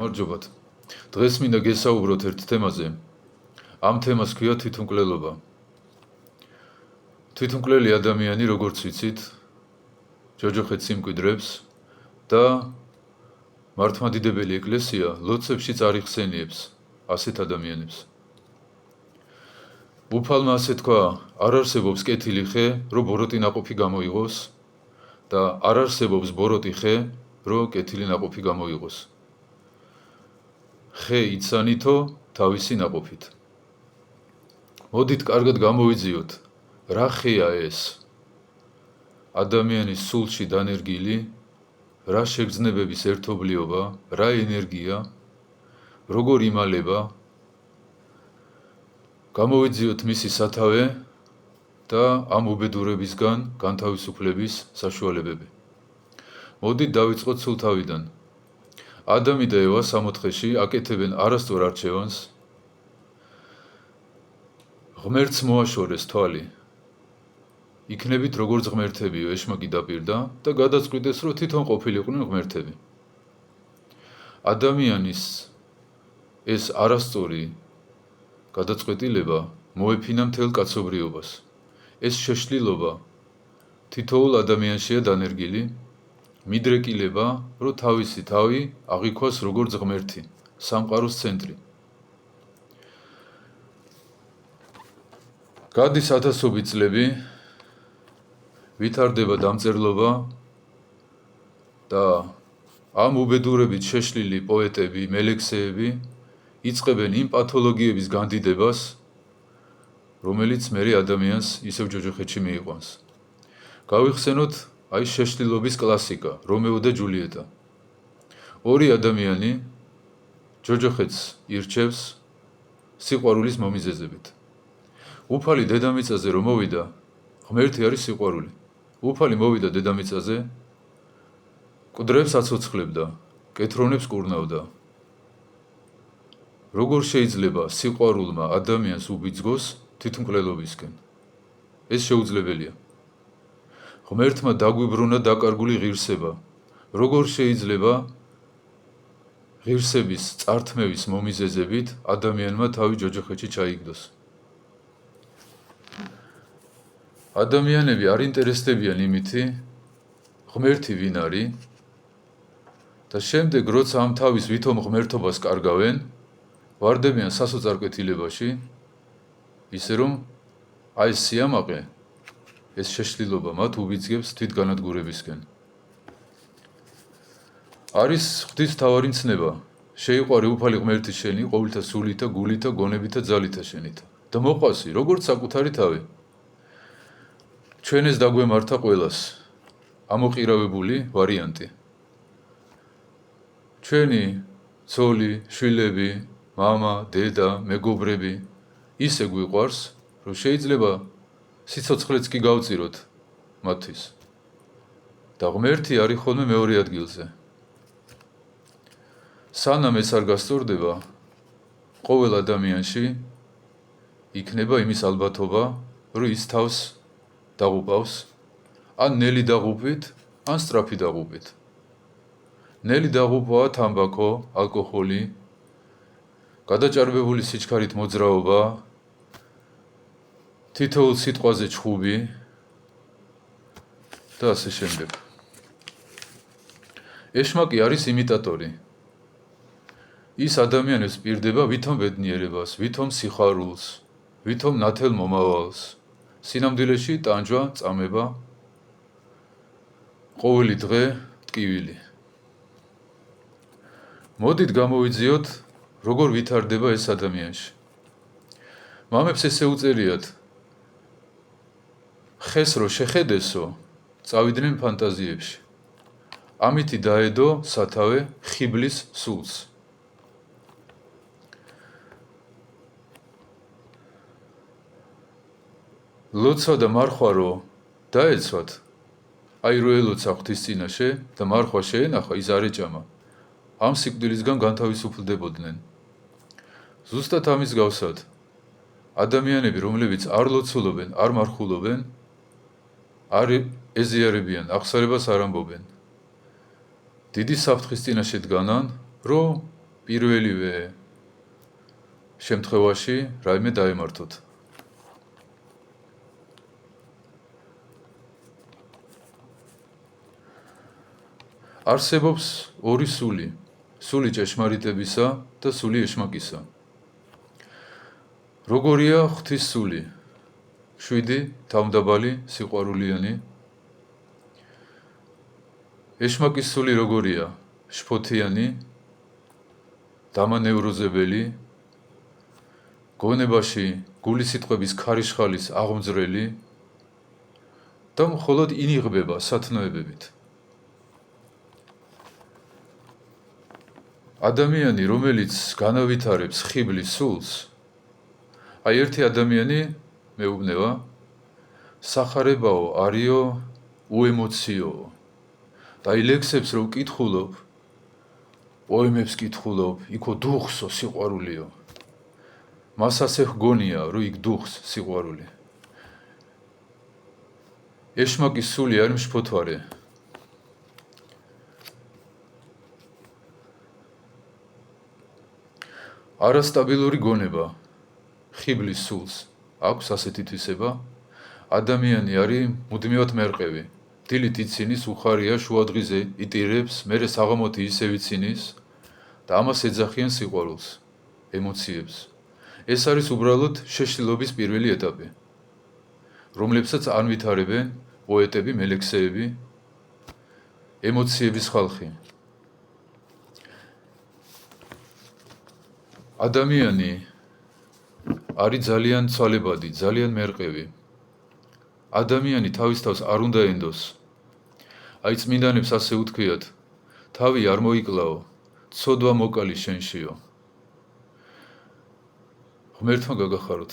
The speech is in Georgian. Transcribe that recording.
გამარჯობათ. დღეს მინდა გესაუბროთ ერთ თემაზე. ამ თემას ქვია თვითმკვლელობა. თვითმკვლელი ადამიანი, როგორც ვიცით, ჯოჯოხეთს იმკვიდრებს და მართლმადიდებელი ეკლესია ლოცვებშიც არ იხსენიებს ასეთ ადამიანებს. უფალმა ასე თქვა, არ არსებობს კეთილი ხე, რომ ბოროტი ნაყოფი გამოიღოს და არ არსებობს ბოროტი ხე, რომ კეთილი ნაყოფი გამოიღოს. ხე იცანითო თავისი ნაყოფით. მოდით კარგად გამოვიძიოთ, რა ხეა ეს? ადამიანის სულში დანერგილი, რა შეგრძნებების ერთობლიობა, რა ენერგია, როგორ იმალება, გამოვიძიოთ მისი სათავე და ამ უბედურებისგან განთავისუფლების საშუალებები. მოდით დავიწყოთ სულ თავიდან. ადამი და ევა სამოთხეში აკეთებენ არასწორ არჩევანს. ღმერთს მოაშორეს თვალი. იქნებით როგორც ღმერთებიო, ეშმაკი დაპირდა და გადაწყვიტეს, რომ თვითონ ყოფილიყვნენ ღმერთები. ადამიანის ეს არასწორი გადაწყვეტილება მოეფინა მთელ კაცობრიობას. ეს შეშლილობა თითოეულ ადამიანშია დანერგილი, მიდრეკილება, რომ თავისი თავი აღიქვას როგორც ღმერთი, სამყაროს ცენტრი. გადის ათასობით წლები, ვითარდება დამწერლობა და ამ უბედურებით შეშლილი პოეტები, მელექსეები იწყებენ იმ პათოლოგიების განდიდებას, რომელიც მერე ადამიანს ისევ ჯოჯოხეთში მიიყვანს. გავიხსენოთ აი შეშლილობის კლასიკა, რომეო და ჯულიეტა. ორი ადამიანი ჯოჯოხეთს ირჩევს სიყვარულის მომიზეზებით. უფალი დედამიწაზე რომ მოვიდა, ღმერთი არის სიყვარული. უფალი მოვიდა დედამიწაზე, მკვდრებს აცოცხლებდა, კეთრონებს კურნავდა. როგორ შეიძლება სიყვარულმა ადამიანს უბიძგოს თვითმკვლელობისკენ? ეს შეუძლებელია. ღმერთმა დაგვიბრუნა დაკარგული ღირსება. როგორ შეიძლება ღირსების წართმევის მომიზეზებით ადამიანმა თავი ჯოჯოხეთში ჩაიგდოს? ადამიანები არ ინტერესდებიან იმითი, ღმერთი ვინ არის და შემდეგ როცა ამ თავის ვითომ ღმერთობას კარგავენ, ვარდებიან სასოწარკვეთილებაში, ისე რომ აი ეს სიამაყე, ეს შეშლილობა მათ უბიძგებს თვითგანადგურებისკენ. არის ღვთისმთავარი ცნება, შეიყვარე უფალი ღმერთი შენი ყოველთა სულითა, გულითა, გონებითა, ძალითა შენითა და მოყვასი როგორც საკუთარი თავი. ჩვენ ეს დაგვემართა ყველას, ამოყირავებული ვარიანტი. ჩვენი ცოლი, შვილები, მამა, დედა, მეგობრები ისე გვიყვარს, რომ შეიძლება სიცოცხლეც კი გავწიროთ მათთვის. და ღმერთი არის ხოლმე მეორე ადგილზე. სანამ ეს არ გასწორდება, ყოველ ადამიანში იქნება იმის ალბათობა, რომ ის თავს დაღუპავს, ან ნელი დაღუპვით, ან სწრაფი დაღუპვით. ნელი დაღუპვაა თამბაქო, ალკოჰოლი, გადაჭარბებული სიჩქარით მოძრაობა, თითოეულ სიტყვაზე ჩხუბი და ასე შემდეგ. ეშმაკი არის იმიტატორი. ის ადამიანებს პირდება ვითომ ბედნიერებას, ვითომ სიხარულს, ვითომ ნათელ მომავალს. სინამდვილეში ტანჯვა, წამება, ყოველი დღე ტკივილი. მოდით გამოვიძიოთ, როგორ ვითარდება ეს ადამიანში. მამებს ესე უწერიათ, ხეს რო შეხედესო, წავიდნენ ფანტაზიებში. ამითი დაედო სათავე ხიბლის სულს. ლოცვა და მარხვა რო დაეცვათ, აი რო ელოცა ღვთის წინაშე და მარხვა შეენახა, ის არ ეჭამა. ამ სიკვდილისგან განთავისუფლდებოდნენ. ზუსტად ამის გავსად, ადამიანები, რომლებიც არ ლოცულობენ, არ მარხულობენ, არ ეზიარებიან, აღსარებას არ ამბობენ. დიდი საფრთხის წინაშე დგანან, რომ პირველივე შემთხვევაში რაიმე დაემართოთ. არსებობს ორი სული, სული ჭეშმარიტებისა და სული ეშმაკისა. როგორია ღვთის სული? 7 თავმდაბალი, სიყვარულიანი. ეშმაკის სული როგორია? შფოთიანი, დამანევროზებელი, გონებაში გულის სიტყვების ქარიშხალის აღმძვრელი და მხოლოდ ინიღბება სათნოებებით. ადამიანი, რომელიც განავითარებს ხიბლის სულს, აი ერთი ადამიანი მეუბნება, სახარებაო, არიო, უემოციო. და აი ლექსებს რო ვკითხულობ, პოემებს ვკითხულობ, იქო დუხსო სიყვარულიო. მას ასე ჰგონია, რომ იქ დუხს სიყვარული. ეშმაკის სული არის მშფოთვარე. არასტაბილური გონება ხიბლის სულს აქვს ასეთი თვისება, ადამიანი არის მუდმივად მერყევი. დილით იცინის, უხარია, შუადღეზე იტირებს, მერე საღამოთი ისევ იცინის და ამას ეძახიან სიყვარულს, ემოციებს. ეს არის უბრალოდ შეშლილობის პირველი ეტაპი, რომლებსაც ანვითარებენ პოეტები, მელექსეები, ემოციების ხალხი. ადამიანი არის ძალიან ცვალებადი, ძალიან მერყევი. ადამიანი თავის თავს არ უნდა ენდოს. აი წმინდანებს ასე უთქვიათ, თავი არ მოიკლაო, ცოდვა მოკალი შენშიო. ღმერთმა გაგახაროთ.